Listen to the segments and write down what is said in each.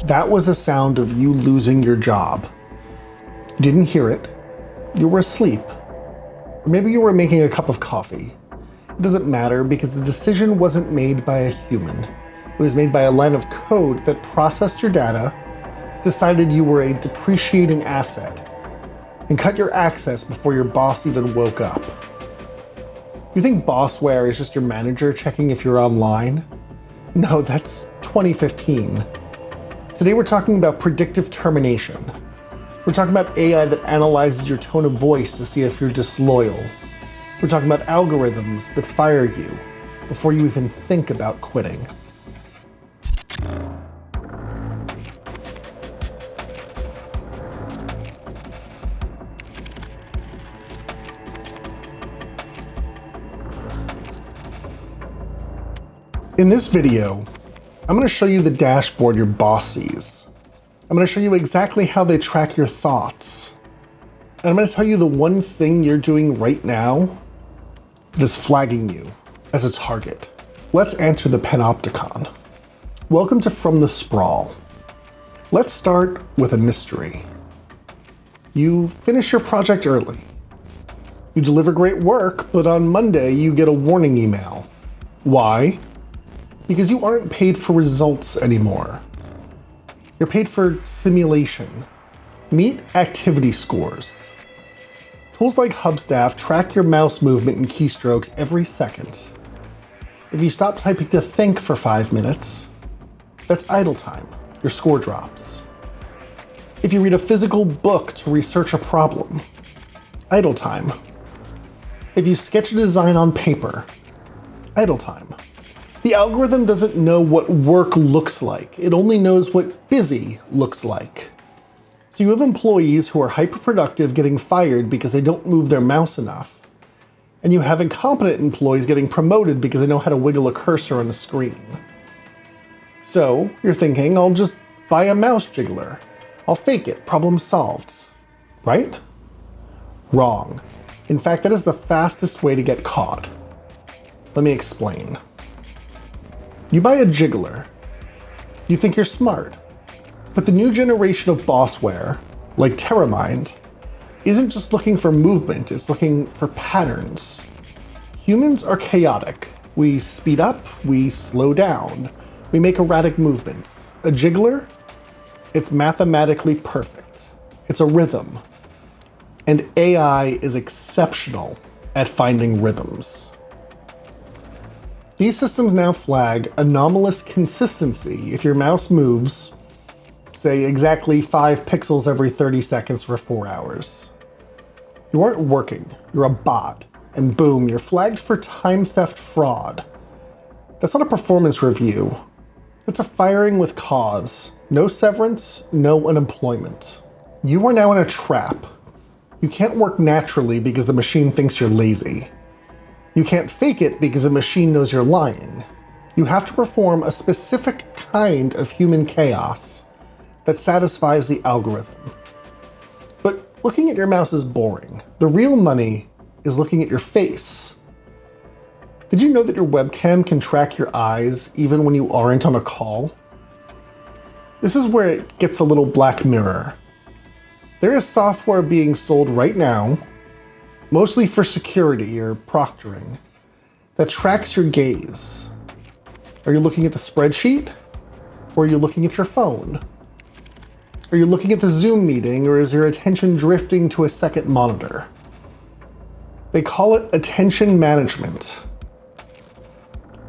That was the sound of you losing your job. You didn't hear it. You were asleep. Or maybe you were making a cup of coffee. It doesn't matter because the decision wasn't made by a human. It was made by a line of code that processed your data, decided you were a depreciating asset, and cut your access before your boss even woke up. You think Bossware is just your manager checking if you're online? No, that's 2015. Today we're talking about predictive termination. We're talking about AI that analyzes your tone of voice to see if you're disloyal. We're talking about algorithms that fire you before you even think about quitting. In this video, I'm going to show you the dashboard your boss sees. I'm going to show you exactly how they track your thoughts. And I'm going to tell you the one thing you're doing right now that is flagging you as a target. Let's answer the panopticon. Welcome to From the Sprawl. Let's start with a mystery. You finish your project early. You deliver great work, but on Monday you get a warning email. Why? Because you aren't paid for results anymore. You're paid for simulation. Meet activity scores. Tools like Hubstaff track your mouse movement and keystrokes every second. If you stop typing to think for 5 minutes, that's idle time. Your score drops. If you read a physical book to research a problem, idle time. If you sketch a design on paper, idle time. The algorithm doesn't know what work looks like. It only knows what busy looks like. So you have employees who are hyperproductive getting fired because they don't move their mouse enough. And you have incompetent employees getting promoted because they know how to wiggle a cursor on a screen. So you're thinking, I'll just buy a mouse jiggler. I'll fake it, problem solved. Right? Wrong. In fact, that is the fastest way to get caught. Let me explain. You buy a jiggler. You think you're smart. But the new generation of Bossware, like Terramind, isn't just looking for movement, it's looking for patterns. Humans are chaotic. We speed up, we slow down, we make erratic movements. A jiggler? It's mathematically perfect. It's a rhythm. And AI is exceptional at finding rhythms. These systems now flag anomalous consistency if your mouse moves, say, exactly 5 pixels every 30 seconds for 4 hours. You aren't working, you're a bot, and boom, you're flagged for time theft fraud. That's not a performance review. It's a firing with cause. No severance, no unemployment. You are now in a trap. You can't work naturally because the machine thinks you're lazy. You can't fake it because the machine knows you're lying. You have to perform a specific kind of human chaos that satisfies the algorithm. But looking at your mouse is boring. The real money is looking at your face. Did you know that your webcam can track your eyes even when you aren't on a call? This is where it gets a little Black Mirror. There is software being sold right now, mostly for security or proctoring, that tracks your gaze. Are you looking at the spreadsheet? Or are you looking at your phone? Are you looking at the Zoom meeting, or is your attention drifting to a second monitor? They call it attention management.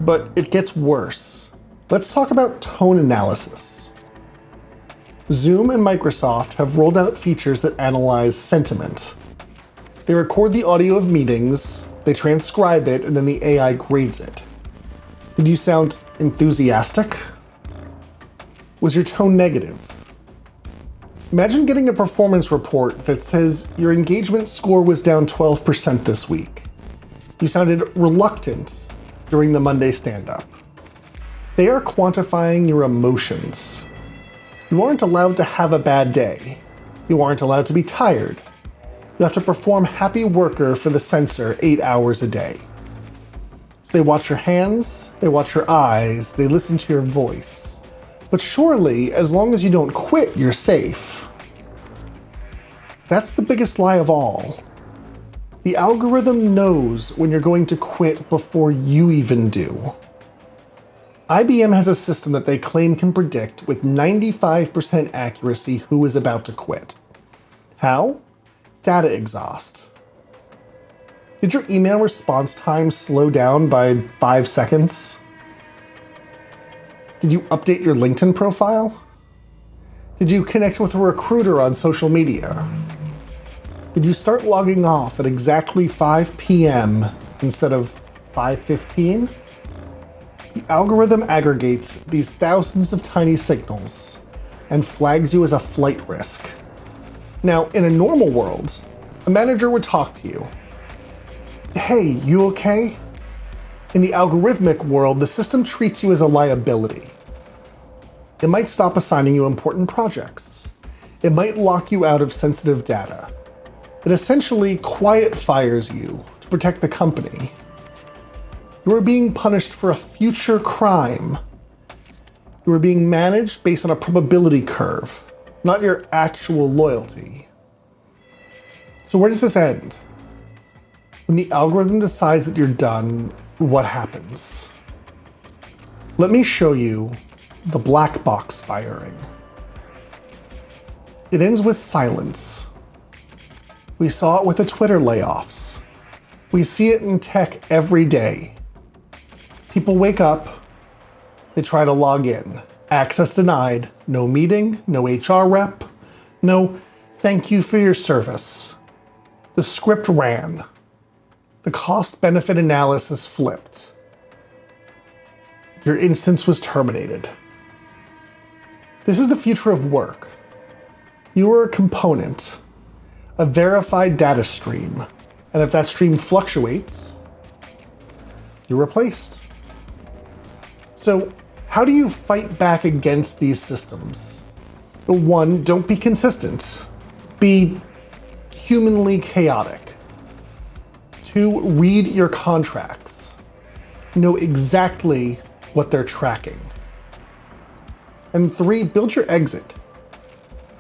But it gets worse. Let's talk about tone analysis. Zoom and Microsoft have rolled out features that analyze sentiment. They record the audio of meetings, they transcribe it, and then the AI grades it. Did you sound enthusiastic? Was your tone negative? Imagine getting a performance report that says your engagement score was down 12% this week. You sounded reluctant during the Monday stand-up. They are quantifying your emotions. You aren't allowed to have a bad day. You aren't allowed to be tired. You have to perform happy worker for the sensor 8 hours a day. So they watch your hands, they watch your eyes, they listen to your voice. But surely, as long as you don't quit, you're safe. That's the biggest lie of all. The algorithm knows when you're going to quit before you even do. IBM has a system that they claim can predict with 95% accuracy who is about to quit. How? Data exhaust. Did your email response time slow down by 5 seconds? Did you update your LinkedIn profile? Did you connect with a recruiter on social media? Did you start logging off at exactly 5 p.m. instead of 5:15? The algorithm aggregates these thousands of tiny signals and flags you as a flight risk. Now, in a normal world, a manager would talk to you. Hey, you okay? In the algorithmic world, the system treats you as a liability. It might stop assigning you important projects. It might lock you out of sensitive data. It essentially quiet fires you to protect the company. You are being punished for a future crime. You are being managed based on a probability curve, not your actual loyalty. So where does this end? When the algorithm decides that you're done, what happens? Let me show you the black box firing. It ends with silence. We saw it with the Twitter layoffs. We see it in tech every day. People wake up, they try to log in. Access denied, no meeting, no HR rep, no thank you for your service. The script ran. The cost-benefit analysis flipped. Your instance was terminated. This is the future of work. You are a component, a verified data stream, and if that stream fluctuates, you're replaced. So how do you fight back against these systems? 1, don't be consistent. Be humanly chaotic. 2, read your contracts. Know exactly what they're tracking. And 3, build your exit,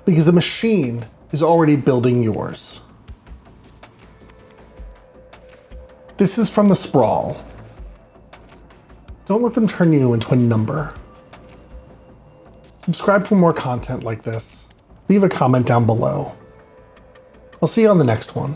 because the machine is already building yours. This is from the sprawl. Don't let them turn you into a number. Subscribe for more content like this. Leave a comment down below. I'll see you on the next one.